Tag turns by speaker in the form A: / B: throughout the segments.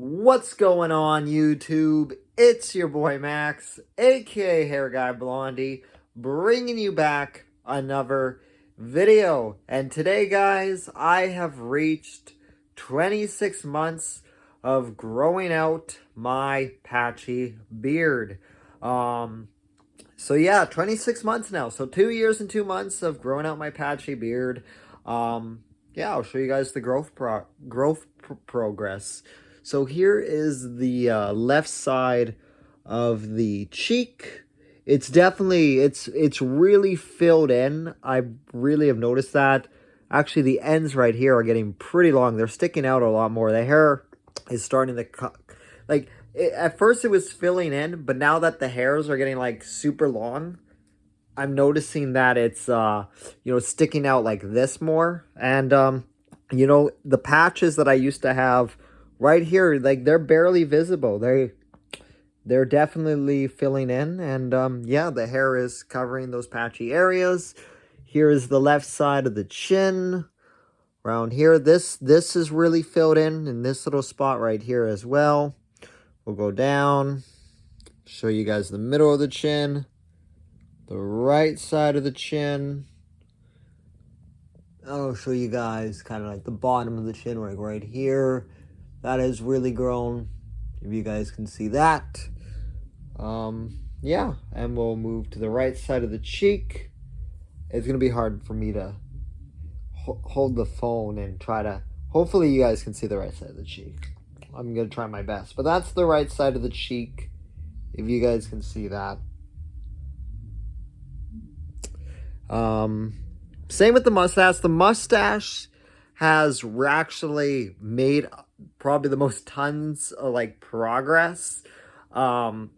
A: What's going on, YouTube? It's your boy Max, aka Hair Guy Blondie, bringing you back another video. And today, guys, I have reached 26 months of growing out my patchy beard. So yeah, 26 months now. So 2 years and 2 months of growing out my patchy beard. Yeah, I'll show you guys the progress. So here is the left side of the cheek. It's definitely, it's really filled in. I really have noticed that. Actually, the ends right here are getting pretty long. They're sticking out a lot more. The hair is starting to cut. Like, at first it was filling in, but now that the hairs are getting, like, super long, I'm noticing that it's, sticking out like this more. And, the patches that I used to have right here, like, they're barely visible. They're definitely filling in. And, yeah, the hair is covering those patchy areas. Here is the left side of the chin. Around here, this is really filled in this little spot right here as well. We'll go down, show you guys the middle of the chin, the right side of the chin. I'll show you guys kind of like the bottom of the chin, like right here. That has really grown, if you guys can see that. Yeah, and we'll move to the right side of the cheek. It's going to be hard for me to hold the phone and try to, hopefully you guys can see the right side of the cheek. I'm going to try my best. But that's the right side of the cheek, if you guys can see that. Same with the mustache. The mustache has actually made probably the most tons of, like, progress out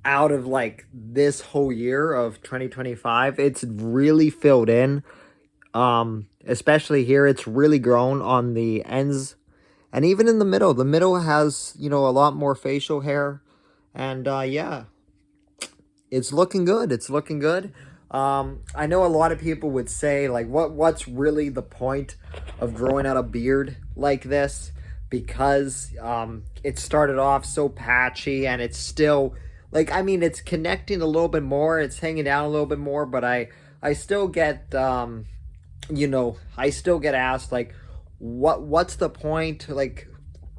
A: of, like, this whole year of 2025. It's really filled in. Especially here, it's really grown on the ends. And even in the middle has, a lot more facial hair. And, yeah, it's looking good. It's looking good. I know a lot of people would say, like, what's really the point of growing out a beard like this? Because, it started off so patchy and it's still, like, I mean, it's connecting a little bit more. It's hanging down a little bit more, but I still get, I still get asked, like, what's the point? Like,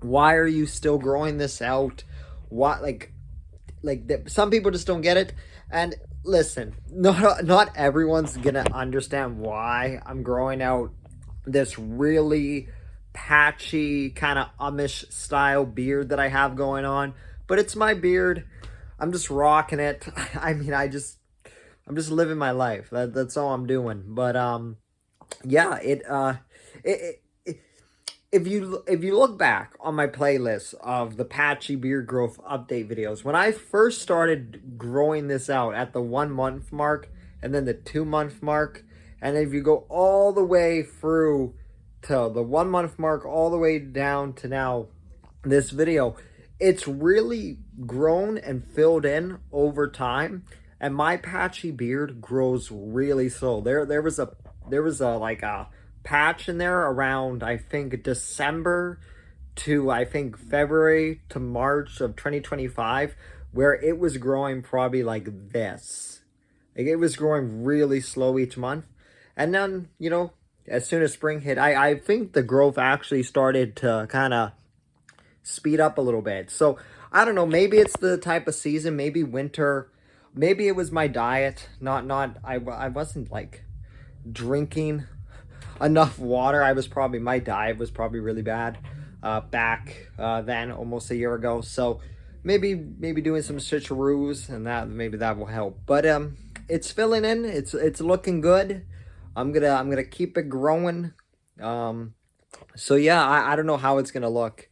A: why are you still growing this out? What, some people just don't get it. And listen, not everyone's gonna understand why I'm growing out this really patchy kind of Amish style beard that I have going on. But it's my beard. I'm just rocking it. I mean, I'm just living my life. That's all I'm doing. But yeah, if you look back on my playlist of the patchy beard growth update videos, when I first started growing this out at the 1 month mark and then the 2 month mark, and if you go all the way through to the 1 month mark all the way down to now this video, it's really grown and filled in over time, and my patchy beard grows really slow. There was a like a patch in there around, I think, December to, I think, February to March of 2025, where it was growing probably like this. Like, it was growing really slow each month. And then, as soon as spring hit, I think the growth actually started to kind of speed up a little bit. So I don't know, maybe it's the type of season, maybe winter, maybe it was my diet. I wasn't, like, drinking enough water. My diet was probably really bad back then, almost a year ago. So maybe doing some switcheroos, and maybe that will help. But it's filling in. It's looking good. I'm gonna keep it growing. So yeah, I don't know how it's gonna look.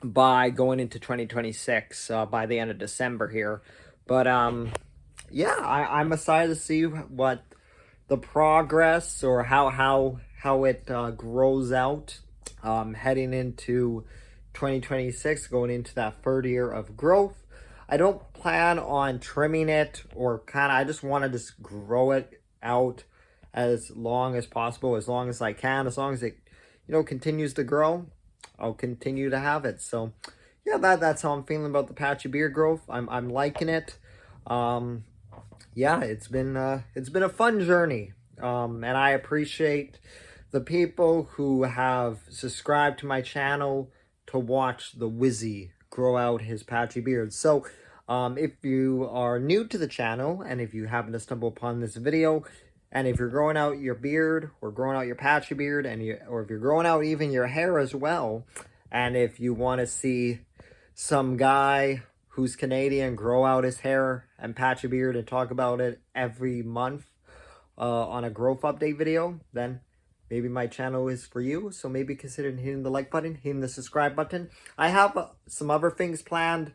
A: By going into 2026, by the end of December here. But yeah, I'm excited to see what the progress, or how it grows out heading into 2026, going into that third year of growth. I don't plan on trimming it, or I just want to just grow it out as long as possible, as long as I can, as long as it continues to grow. I'll continue to have it. So yeah, that's how I'm feeling about the patchy beard growth. I'm liking it. Yeah, it's been a fun journey. And I appreciate the people who have subscribed to my channel to watch the Wizzy grow out his patchy beard. So if you are new to the channel and if you happen to stumble upon this video, and if you're growing out your beard or growing out your patchy beard, or if you're growing out even your hair as well, and if you want to see some guy who's Canadian grow out his hair and patchy beard and talk about it every month on a growth update video, then maybe my channel is for you. So maybe consider hitting the like button, hitting the subscribe button. I have some other things planned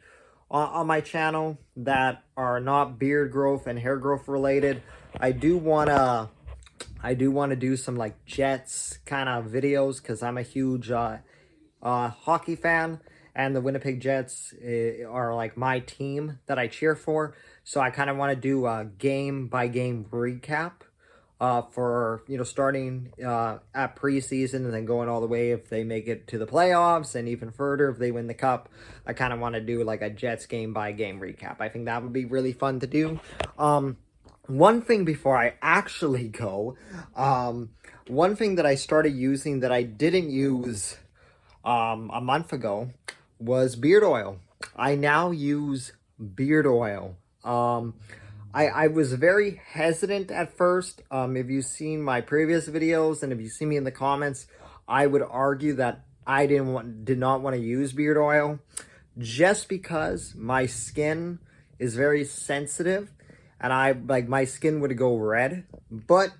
A: on my channel that are not beard growth and hair growth related. I do want to do some like Jets kind of videos because I'm a huge hockey fan, and the Winnipeg Jets are like my team that I cheer for. So I kind of want to do a game by game recap for, you know, starting at preseason and then going all the way if they make it to the playoffs, and even further if they win the cup. I kind of want to do like a Jets game by game recap. I think that would be really fun to do. One thing before I actually go, one thing that I started using that I didn't use a month ago was beard oil. I now use beard oil. I was very hesitant at first. If you've seen my previous videos and if you see me in the comments, I would argue that I did not want to use beard oil just because my skin is very sensitive and my skin would go red. But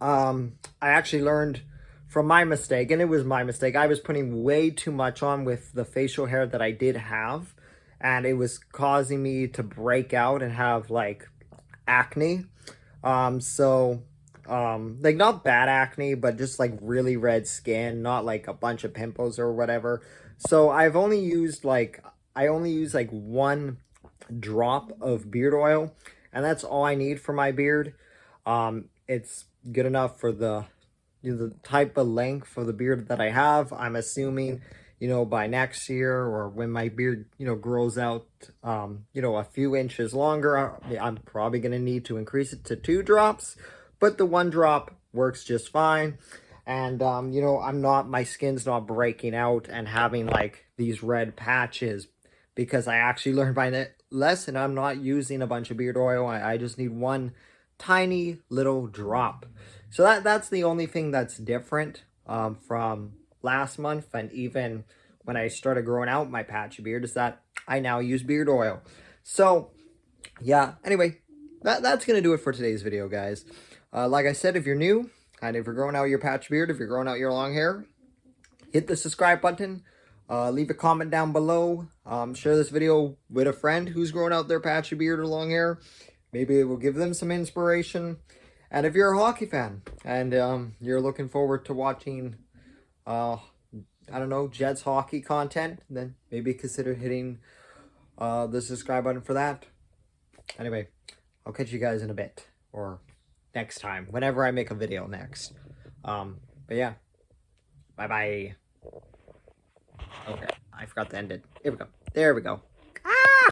A: I actually learned from my mistake, and it was my mistake. I was putting way too much on with the facial hair that I did have, and it was causing me to break out and have like acne. Like not bad acne, but just like really red skin, not like a bunch of pimples or whatever. So I only use like one drop of beard oil, and that's all I need for my beard. It's good enough for the type of length for the beard that I have. I'm assuming, you know, by next year or when my beard, you know, grows out, you know, a few inches longer, I'm probably going to need to increase it to 2 drops, but the 1 drop works just fine. And, you know, my skin's not breaking out and having like these red patches because I actually learned my lesson. I'm not using a bunch of beard oil. I just need 1 tiny little drop. So that's the only thing that's different from last month, and even when I started growing out my patchy beard, is that I now use beard oil. So yeah, anyway, that's gonna do it for today's video, guys. Like I said, if you're new and if you're growing out your patchy beard, if you're growing out your long hair, hit the subscribe button. Leave a comment down below. Share this video with a friend who's growing out their patchy beard or long hair. Maybe it will give them some inspiration. And if you're a hockey fan and you're looking forward to watching, I don't know, Jets hockey content, then maybe consider hitting the subscribe button for that. Anyway, I'll catch you guys in a bit, or next time, whenever I make a video next. But yeah, bye-bye. Okay, I forgot to end it. Here we go. There we go.